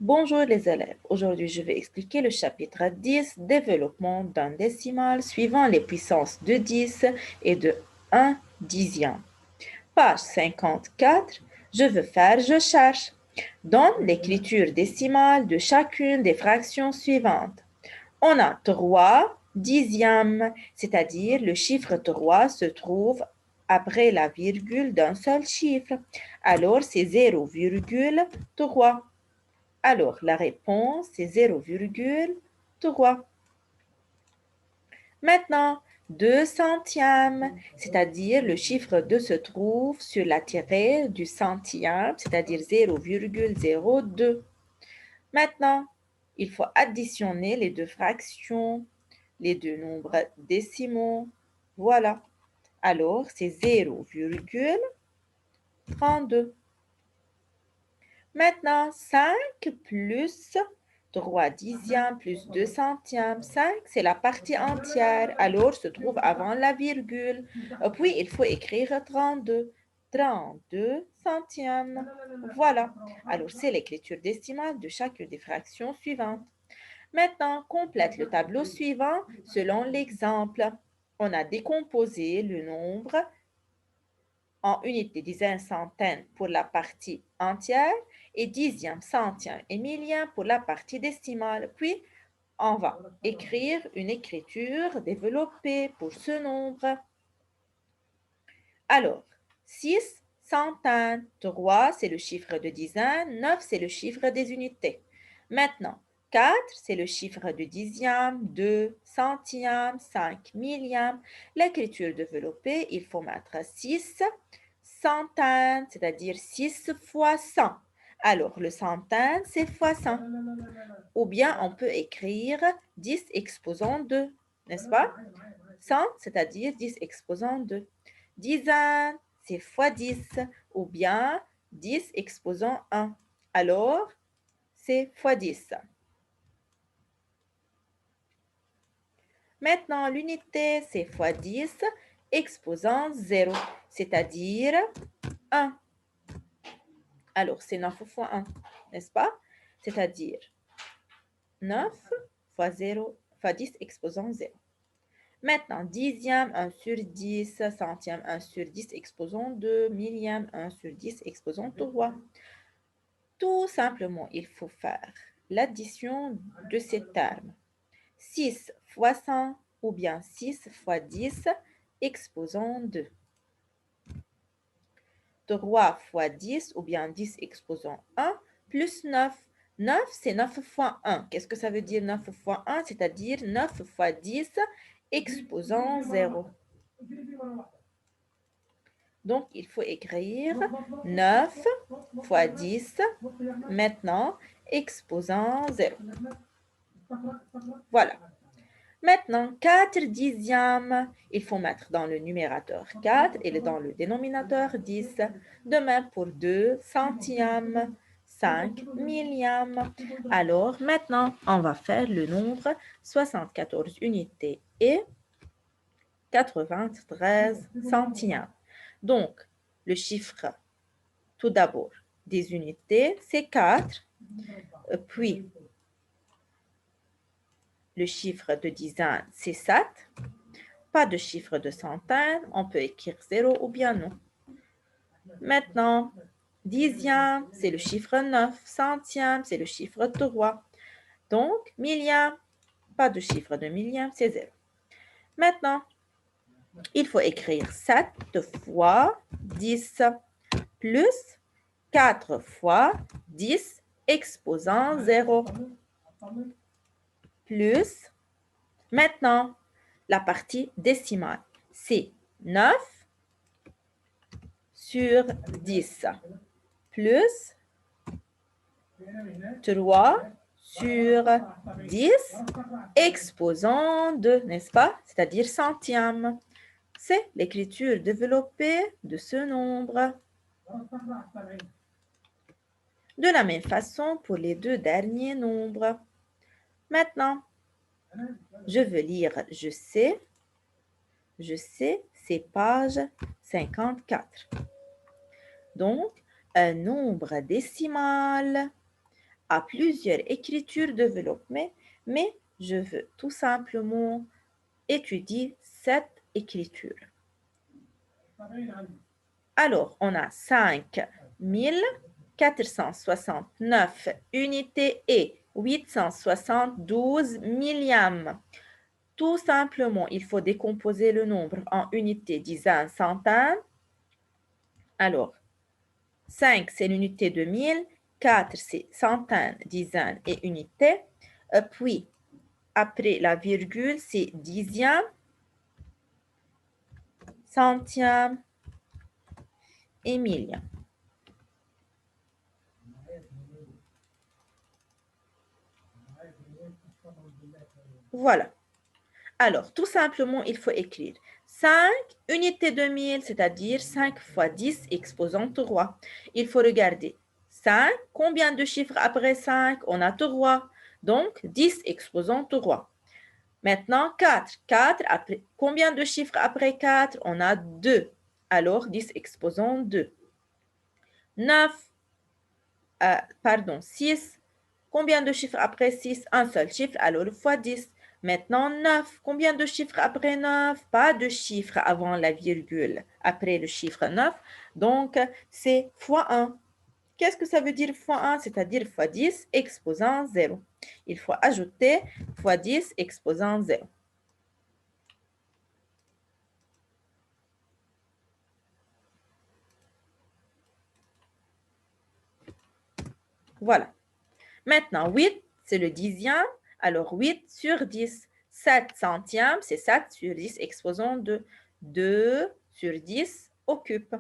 Bonjour les élèves, aujourd'hui je vais expliquer le chapitre 10, développement d'un décimal suivant les puissances de 10 et de 1 dixième. Page 54, je veux faire, je cherche. Donne l'écriture décimale de chacune des fractions suivantes. On a 3 dixièmes, c'est-à-dire le chiffre 3 se trouve après la virgule d'un seul chiffre. Alors c'est 0,3. Alors, la réponse est 0,3. Maintenant, 2 centièmes, c'est-à-dire le chiffre 2 se trouve sur la tirée du centième, c'est-à-dire 0,02. Maintenant, il faut additionner les deux fractions, les deux nombres décimaux. Voilà. Alors, c'est 0,32. Maintenant, 5 plus 3 dixièmes plus 2 centièmes. 5, c'est la partie entière, alors se trouve avant la virgule. Puis, il faut écrire 32. 32 centièmes. Voilà. Alors, c'est l'écriture décimale de chacune des fractions suivantes. Maintenant, complète le tableau suivant selon l'exemple. On a décomposé le nombre en unités dizaines, centaines pour la partie entière et dixième, centième et millième pour la partie décimale. Puis, on va écrire une écriture développée pour ce nombre. Alors, 6 centaines, 3 c'est le chiffre de dizaines, 9 c'est le chiffre des unités. Maintenant, 4 c'est le chiffre de dixième, 2 centièmes, 5 millièmes. L'écriture développée, il faut mettre 6 centaines, c'est-à-dire 6 fois 100. Alors, le centaine, c'est fois 100. Ou bien, on peut écrire 10 exposant 2, n'est-ce pas? 100, c'est-à-dire 10 exposant 2. Dizaine, c'est fois 10. Ou bien 10 exposant 1. Alors, c'est fois 10. Maintenant, l'unité, c'est fois 10 exposant 0, c'est-à-dire 1. Alors, c'est 9 fois 1, n'est-ce pas? C'est-à-dire 9 fois 0 fois 10 exposant 0. Maintenant, dixième, 1 sur 10, centième, 1 sur 10 exposant 2, millième, 1 sur 10 exposant 3. Tout simplement, il faut faire l'addition de ces termes. 6 fois 100 ou bien 6 fois 10 exposant 2. 3 fois 10 ou bien 10 exposant 1 plus 9. 9, c'est 9 fois 1. Qu'est-ce que ça veut dire 9 fois 1? C'est-à-dire 9 fois 10 exposant 0. Donc, il faut écrire 9 fois 10, maintenant, exposant 0. Voilà. Maintenant, 4 dixièmes, il faut mettre dans le numérateur 4 et dans le dénominateur 10. De même pour 2 centièmes, 5 millièmes. Alors, maintenant, on va faire le nombre 74 unités et 93 centièmes. Donc, le chiffre, tout d'abord, des unités, c'est 4. Puis, le chiffre de dizaine, c'est 7. Pas de chiffre de centaine, on peut écrire 0 ou bien non. Maintenant, dixième, c'est le chiffre 9. Centième, c'est le chiffre 3. Donc, millième, pas de chiffre de millième, c'est 0. Maintenant, il faut écrire 7 fois 10 plus 4 fois 10 exposant 0 plus, maintenant, la partie décimale, c'est 9 sur 10 plus 3 sur 10 exposant 2, n'est-ce pas? C'est-à-dire centième. C'est l'écriture développée de ce nombre. De la même façon pour les deux derniers nombres. Maintenant, je veux lire je sais, c'est page 54. Donc, un nombre décimal à plusieurs écritures développées, mais je veux tout simplement étudier cette écriture. Alors, on a 5469 unités et 872 millièmes. Tout simplement, il faut décomposer le nombre en unités, dizaines, centaines. Alors, 5, c'est l'unité de 1000. 4, c'est centaines, dizaines et unités. Puis, après la virgule, c'est dixième, centième et millième. Voilà. Alors, tout simplement, il faut écrire 5 unités de 1000, c'est-à-dire 5 fois 10 exposant 3. Il faut regarder 5, combien de chiffres après 5? On a 3. Donc, 10 exposant 3. Maintenant, 4. 4, après, combien de chiffres après 4? On a 2. Alors, 10 exposant 2. 9, pardon, 6. Combien de chiffres après 6? Un seul chiffre, alors fois 10. Maintenant, 9. Combien de chiffres après 9? Pas de chiffre avant la virgule, après le chiffre 9. Donc, c'est fois 1. Qu'est-ce que ça veut dire fois 1? C'est-à-dire fois 10 exposant 0. Il faut ajouter fois 10 exposant 0. Voilà. Maintenant, 8, c'est le dixième. Alors, 8 sur 10. 7 centièmes, c'est 7 sur 10 exposant 2. 2 sur 10 occupe.